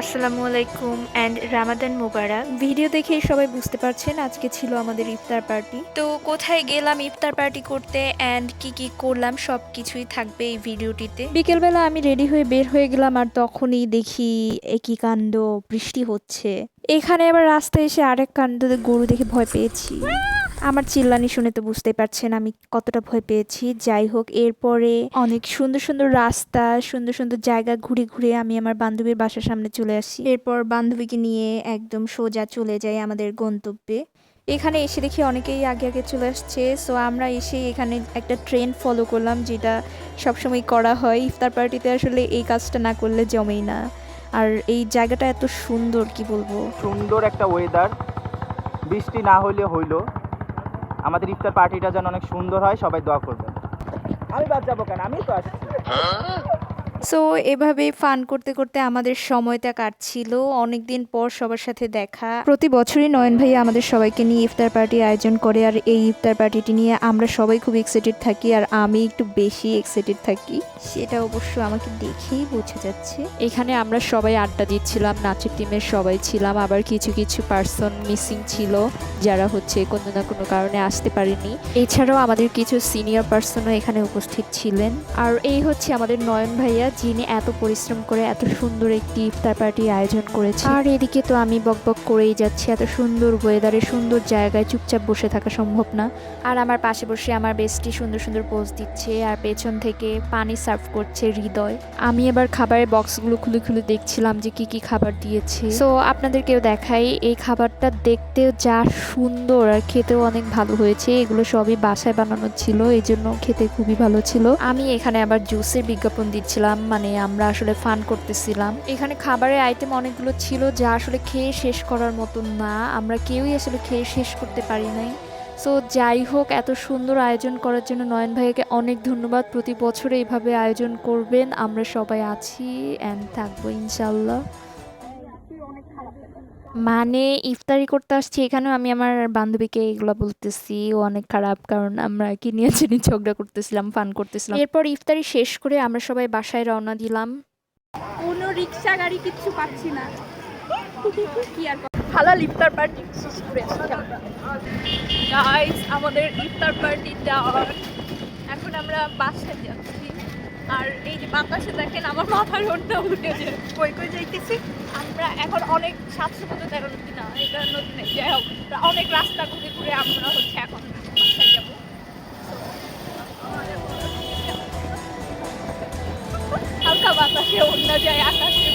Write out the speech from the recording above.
আসসালামু আলাইকুম and Ramadan Mubarak. Video দেখেই সবাই বুঝতে পারছেন আজকে ছিল আমাদের ইফতার পার্টি। তো কোথায় গেলাম ইফতার পার্টি করতে অ্যান্ড কি কি করলাম সব কিছুই থাকবে এই ভিডিওটিতে। বিকেলবেলা আমি রেডি হয়ে বের হয়ে গেলাম আর তখনই দেখি একই কাণ্ড, বৃষ্টি হচ্ছে। এখানে আবার রাস্তায় এসে আরেক কাণ্ডতে গরু দেখে ভয় পেয়েছি। আমার চিল্লানি শুনে তো বুঝতেই পারছেন আমি কতটা ভয় পেয়েছি। যাই হোক, এরপরে অনেক সুন্দর সুন্দর রাস্তা, সুন্দর সুন্দর জায়গা ঘুরে ঘুরে আমি আমার বান্ধবীর বাসার সামনে চলে আসি। এরপর বান্ধবীকে নিয়ে একদম সোজা চলে যাই আমাদের গন্তব্যে। এখানে এসে দেখি অনেকেই আগে আগে চলে আসছে, সো আমরা এসে এখানে একটা ট্রেন্ড ফলো করলাম, যেটা সবসময় করা হয় ইফতার পার্টিতে। আসলে এই কাজটা না করলে জমেই না। আর এই জায়গাটা এত সুন্দর, কি বলবো। সুন্দর একটা ওয়েদার, বৃষ্টি না হইলে হইলো। আমাদের ইফতার পার্টিটা যেন অনেক সুন্দর হয়, সবাই দোয়া করবেন। আমি বাদ যাবো কেন, আমি তো আসছি। সো এভাবে ফান করতে করতে আমাদের সময়টা কাটছিল। অনেকদিন পর সবার সাথে দেখা। প্রতি বছরই নয়ন ভাইয়া আমাদের সবাইকে নিয়ে ইফতার পার্টি আয়োজন করে, আর এই ইফতার পার্টিটি নিয়ে আমরা সবাই খুব এক্সাইটেড থাকি, আর আমি একটু বেশি এক্সাইটেড থাকি। সেটা অবশ্য আমাকে দেখেই বোঝা যাচ্ছে। এখানে আমরা সবাই আড্ডা দিচ্ছিলাম, নাচের টিমের সবাই ছিলাম, আবার কিছু কিছু পার্সন মিসিং ছিল যারা হচ্ছে কোনো না কোনো কারণে আসতে পারেনি। এছাড়াও আমাদের কিছু সিনিয়র পার্সনও এখানে উপস্থিত ছিলেন। আর এই হচ্ছে আমাদের নয়ন ভাইয়া, যিনি এত পরিশ্রম করে এত সুন্দর একটি ইফতার পার্টি আয়োজন করেছে। আর এদিকে তো আমি বকবক করেই যাচ্ছি, এত সুন্দর ওয়েদারে সুন্দর জায়গায় চুপচাপ বসে থাকা সম্ভব না। আর আমার পাশে বসে আমার বেস্টি সুন্দর সুন্দর পোজ দিচ্ছে, আর পেছন থেকে পানি সার্ভ করছে হৃদয়। আমি এবার খাবারের বক্সগুলো খুলে খুলে দেখছিলাম যে কি কি খাবার দিয়েছে। সো আপনাদেরকেও দেখাই, এই খাবারটা দেখতেও যা সুন্দর আর খেতেও অনেক ভালো হয়েছে। এগুলো সবই বাসায় বানানো ছিল, এই জন্য খেতে খুবই ভালো ছিল। আমি এখানে আবার জুসের বিজ্ঞাপন দিচ্ছিলাম, মানে আমরা আসলে ফান করতেছিলাম। এখানে খাবারের আইটেম অনেকগুলো ছিল যা আসলে খেয়ে শেষ করার মতন না, আমরা কেউই আসলে খেয়ে শেষ করতে পারি নাই। সো যাই হোক, এত সুন্দর আয়োজন করার জন্য নয়ন ভাইয়াকে অনেক ধন্যবাদ। প্রতি বছরে এইভাবে আয়োজন করবেন, আমরা সবাই আছি অ্যান্ড থাকবো ইনশাল্লাহ। মানে ইফতারি করতে আসছি, এখানেও আমি আমার বান্ধবীকে এগুলো বলতেছি ও অনেক খারাপ, কারণ আমরা কি নিয়ে জানি ঝগড়া করতেছিলাম, ফান করতেছিলাম। এরপর ইফতারি শেষ করে আমরা সবাই বাসায় রওনা দিলাম। কোনো রিক্সা গাড়ি কিচ্ছু পাচ্ছি না। কি আর হালাল ইফতার পার্টি শেষ করে আসছি আমরা। গাইস, আমাদের ইফতার পার্টি ডান। এখন আমরা বাসায় যাচ্ছি। আর এই যে বাতাসে দেখেন আমার মাথার ওঠা উঠেছে। কই কই যাইতেছি আমরা এখন, অনেক 713 নদী না, এটা নদী নেই, যাই হোক অনেক রাস্তা ঘুরে ঘুরে আমরা হচ্ছে এখন বাসায় যাবো। হালকা বাতাসে অন্য যায়, আকাশে